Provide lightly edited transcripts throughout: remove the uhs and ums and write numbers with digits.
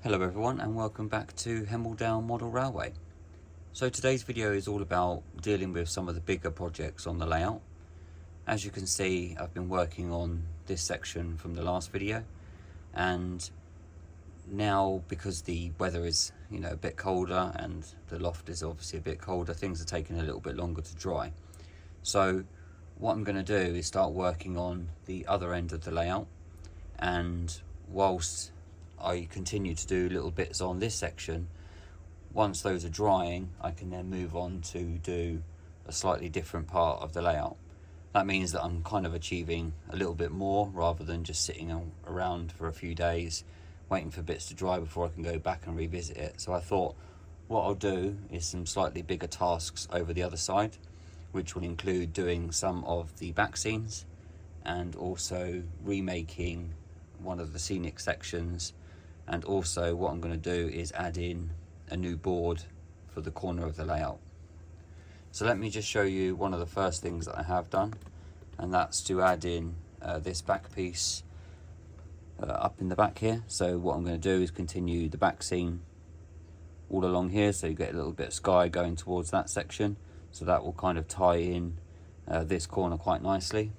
Hello everyone and welcome back to Hemel-Down Model Railway. So today's video is all about dealing with some of the bigger projects on the layout. As you can see, I've been working on this section from the last video, and now because the weather is a bit colder and the loft is obviously a bit colder, things are taking a little bit longer to dry. So what I'm going to do is start working on the other end of the layout, and whilst I continue to do little bits on this section, once those are drying I can then move on to do a slightly different part of the layout. That means that I'm kind of achieving a little bit more rather than just sitting around for a few days waiting for bits to dry before I can go back and revisit it. So I thought what I'll do is some slightly bigger tasks over the other side, which will include doing some of the back scenes and also remaking one of the scenic sections. And also what I'm going to do is add in a new board for the corner of the layout. So let me just show you one of the first things that I have done, and that's to add in this back piece up in the back here. So what I'm going to do is continue the back scene all along here, so you get a little bit of sky going towards that section, so that will kind of tie in this corner quite nicely.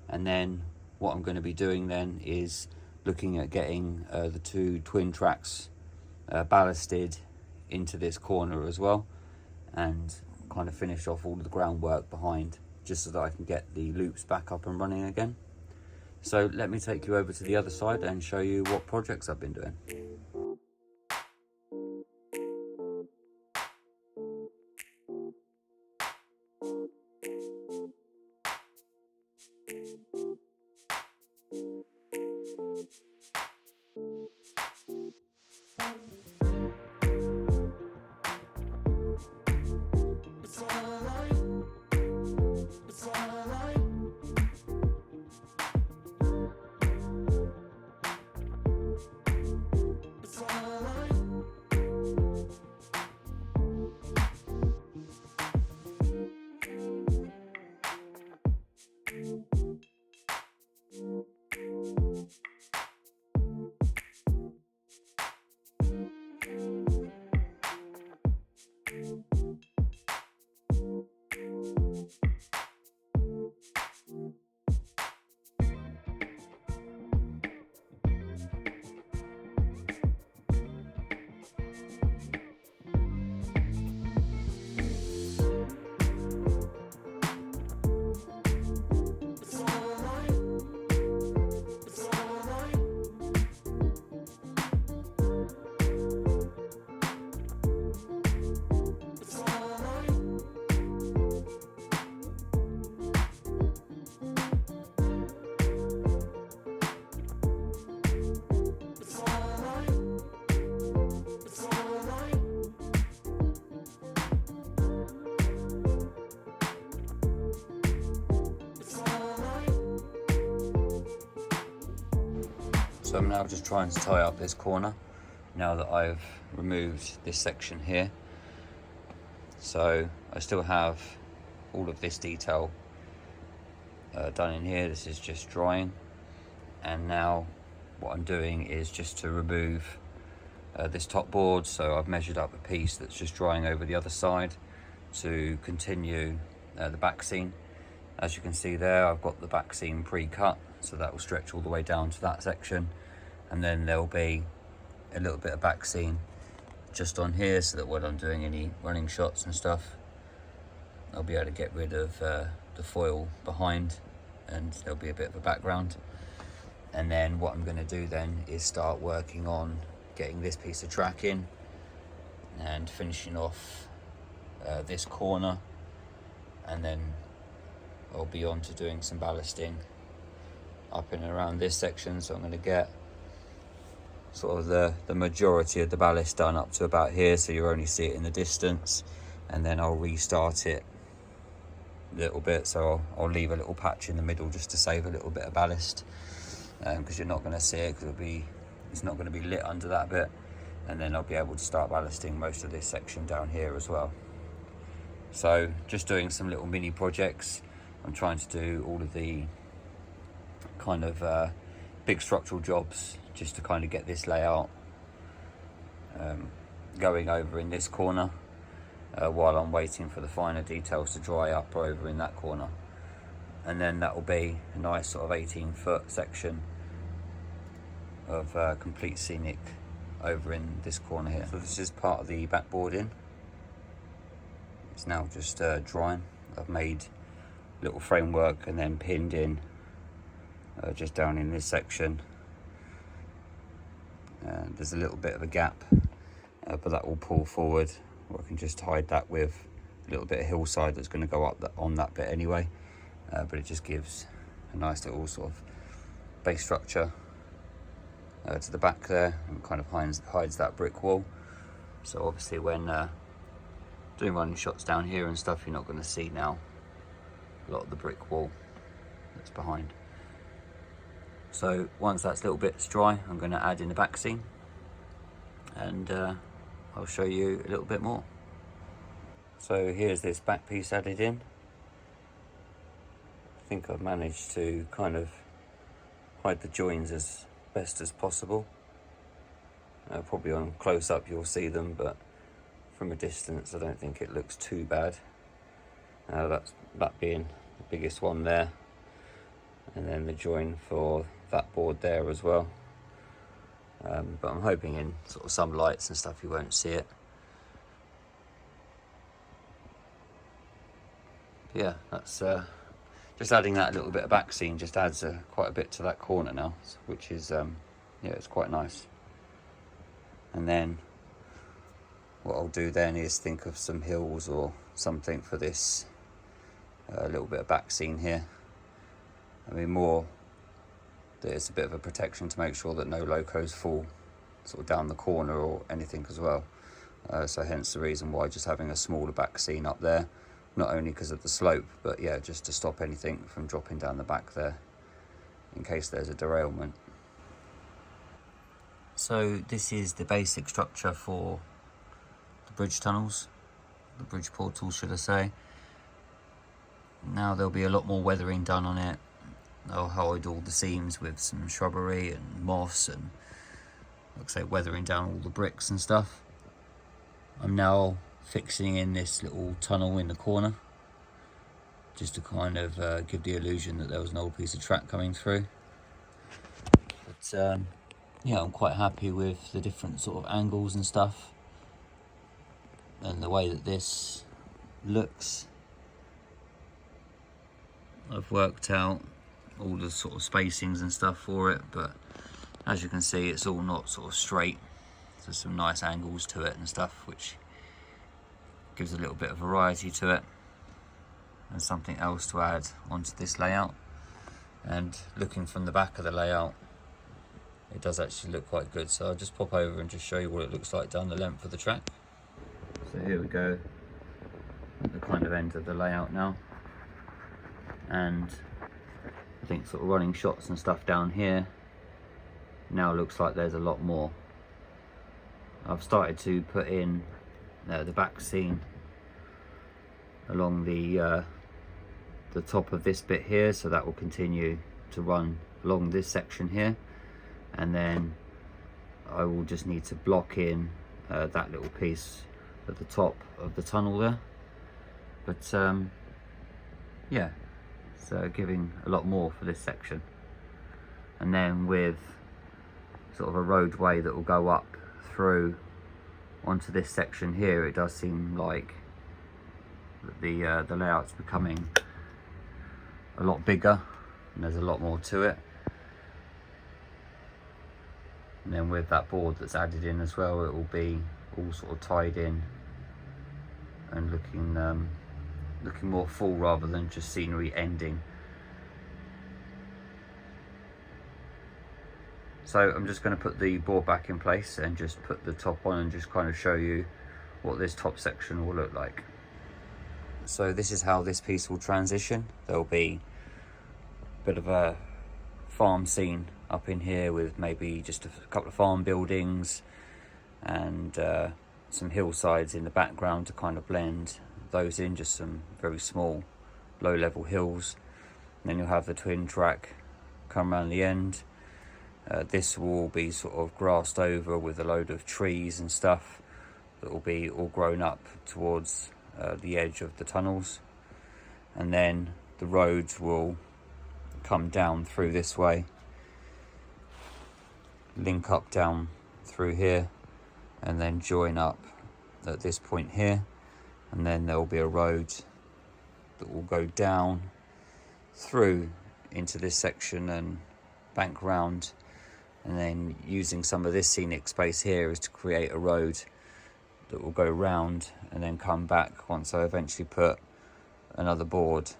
And then what I'm going to be doing then is looking at getting the two twin tracks ballasted into this corner as well, and kind of finish off all of the groundwork behind, just so that I can get the loops back up and running again. So let me take you over to the other side and show you what projects I've been doing. So I'm now just trying to tie up this corner now that I've removed this section here. So I still have all of this detail done in here. This is just drying, and now what I'm doing is just to remove this top board. So I've measured up a piece that's just drying over the other side to continue the back seam. As you can see there, I've got the back seam pre-cut, so that will stretch all the way down to that section, and then there'll be a little bit of back seam just on here, so that when I'm doing any running shots and stuff, I'll be able to get rid of the foil behind, and there'll be a bit of a background. And then what I'm going to do then is start working on getting this piece of track in and finishing off this corner, and then I'll be on to doing some ballasting up and around this section. So I'm going to get sort of the majority of the ballast done up to about here, so you only see it in the distance, and then I'll restart it a little bit. So I'll leave a little patch in the middle just to save a little bit of ballast, because you're not going to see it, because it's not going to be lit under that bit. And then I'll be able to start ballasting most of this section down here as well. So just doing some little mini projects. I'm trying to do all of the kind of big structural jobs just to kind of get this layout going over in this corner while I'm waiting for the finer details to dry up over in that corner. And then that will be a nice sort of 18-foot section of complete scenic over in this corner here. So this is part of the backboarding. It's now just drying. I've made a little framework and then pinned in just down in this section. There's a little bit of a gap, but that will pull forward, or I can just hide that with a little bit of hillside that's going to go up on that bit anyway. But it just gives a nice little sort of base structure to the back there, and kind of hides that brick wall. So obviously when doing running shots down here and stuff, you're not going to see now a lot of the brick wall that's behind. So once that's little bits dry, I'm going to add in the back scene, and I'll show you a little bit more. So here's this back piece added in. I think I've managed to kind of hide the joins as best as possible. Probably on close up you'll see them, but from a distance I don't think it looks too bad. That being the biggest one there, and then the join for that board there as well. But I'm hoping in sort of some lights and stuff you won't see it. Yeah, that's just adding that little bit of back scene just adds quite a bit to that corner now, which is yeah, it's quite nice. And then what I'll do then is think of some hills or something for this little bit of back scene here. I mean, more that it's a bit of a protection to make sure that no locos fall sort of down the corner or anything as well. So hence the reason why just having a smaller back scene up there, not only because of the slope, but yeah, just to stop anything from dropping down the back there in case there's a derailment. So this is the basic structure for the bridge tunnels, the bridge portals should I say. Now there'll be a lot more weathering done on it. I'll hide all the seams with some shrubbery and moss and, like I say, weathering down all the bricks and stuff. I'm now fixing in this little tunnel in the corner just to kind of give the illusion that there was an old piece of track coming through. But yeah, I'm quite happy with the different sort of angles and stuff and the way that this looks. I've worked out all the sort of spacings and stuff for it, but as you can see it's all not sort of straight. There's some nice angles to it and stuff, which gives a little bit of variety to it and something else to add onto this layout. And looking from the back of the layout, it does actually look quite good. So I'll just pop over and just show you what it looks like down the length of the track. So here we go at the kind of end of the layout now, and I think sort of running shots and stuff down here now looks like there's a lot more. I've started to put in the back scene along the top of this bit here, so that will continue to run along this section here, and then I will just need to block in that little piece at the top of the tunnel there. But yeah, so giving a lot more for this section, and then with sort of a roadway that will go up through onto this section here, it does seem like the layout's becoming a lot bigger and there's a lot more to it. And then with that board that's added in as well, it will be all sort of tied in and looking more full rather than just scenery ending. So I'm just going to put the board back in place and just put the top on and just kind of show you what this top section will look like. So this is how this piece will transition. There'll be a bit of a farm scene up in here with maybe just a couple of farm buildings and some hillsides in the background to kind of blend those in, just some very small low-level hills. And then you'll have the twin track come around the end, This will all be sort of grassed over with a load of trees and stuff that will be all grown up towards the edge of the tunnels, and then the roads will come down through this way, link up down through here, and then join up at this point here, and then there will be a road that will go down through into this section and bank round, and then using some of this scenic space here is to create a road that will go round and then come back once I eventually put another board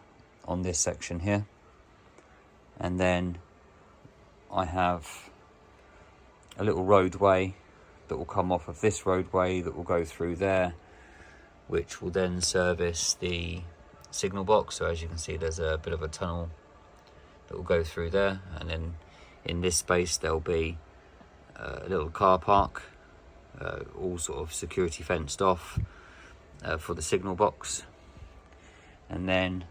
on this section here. And then I have a little roadway that will come off of this roadway that will go through there, which will then service the signal box. So as you can see, there's a bit of a tunnel that will go through there, and then in this space there'll be a little car park, all sort of security fenced off for the signal box. And then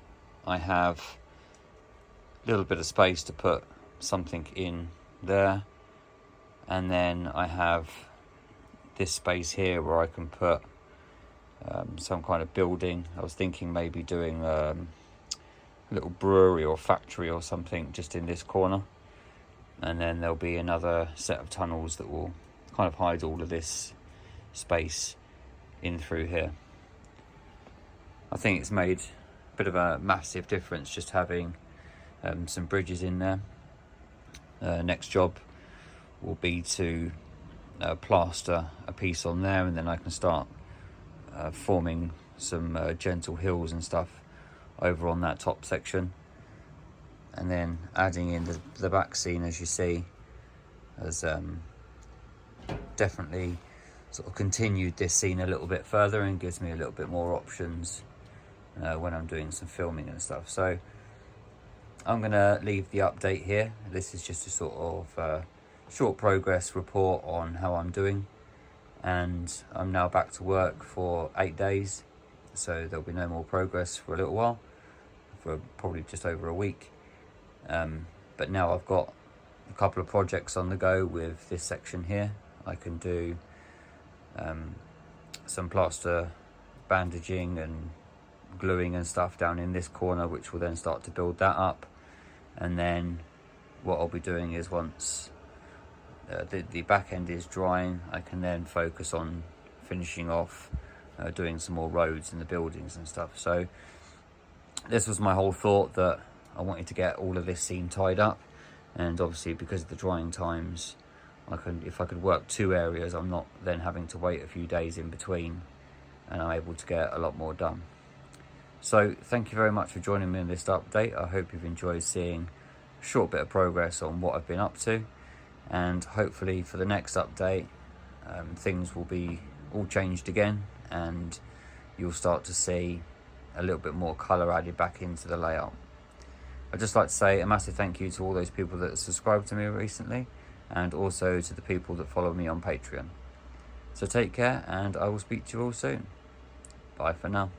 I have a little bit of space to put something in there, and then I have this space here where I can put some kind of building. I was thinking maybe doing a little brewery or factory or something just in this corner, and then there'll be another set of tunnels that will kind of hide all of this space in through here. I think it's made a bit of a massive difference just having some bridges in there. Next job will be to plaster a piece on there, and then I can start forming some gentle hills and stuff over on that top section, and then adding in the back scene, as you see, has definitely sort of continued this scene a little bit further and gives me a little bit more options when I'm doing some filming and stuff. So I'm gonna leave the update here. This is just a sort of short progress report on how I'm doing, and I'm now back to work for 8 days, so there'll be no more progress for a little while, for probably just over a week. But now I've got a couple of projects on the go with this section here. I can do some plaster bandaging and gluing and stuff down in this corner, which will then start to build that up. And then what I'll be doing is, once the back end is drying, I can then focus on finishing off doing some more roads in the buildings and stuff. So this was my whole thought, that I wanted to get all of this scene tied up, and obviously because of the drying times, if I could work 2 areas, I'm not then having to wait a few days in between, and I'm able to get a lot more done. So thank you very much for joining me in this update. I hope you've enjoyed seeing a short bit of progress on what I've been up to, and hopefully for the next update things will be all changed again, and you'll start to see a little bit more colour added back into the layout. I'd just like to say a massive thank you to all those people that subscribed to me recently, and also to the people that follow me on Patreon. So take care, and I will speak to you all soon. Bye for now.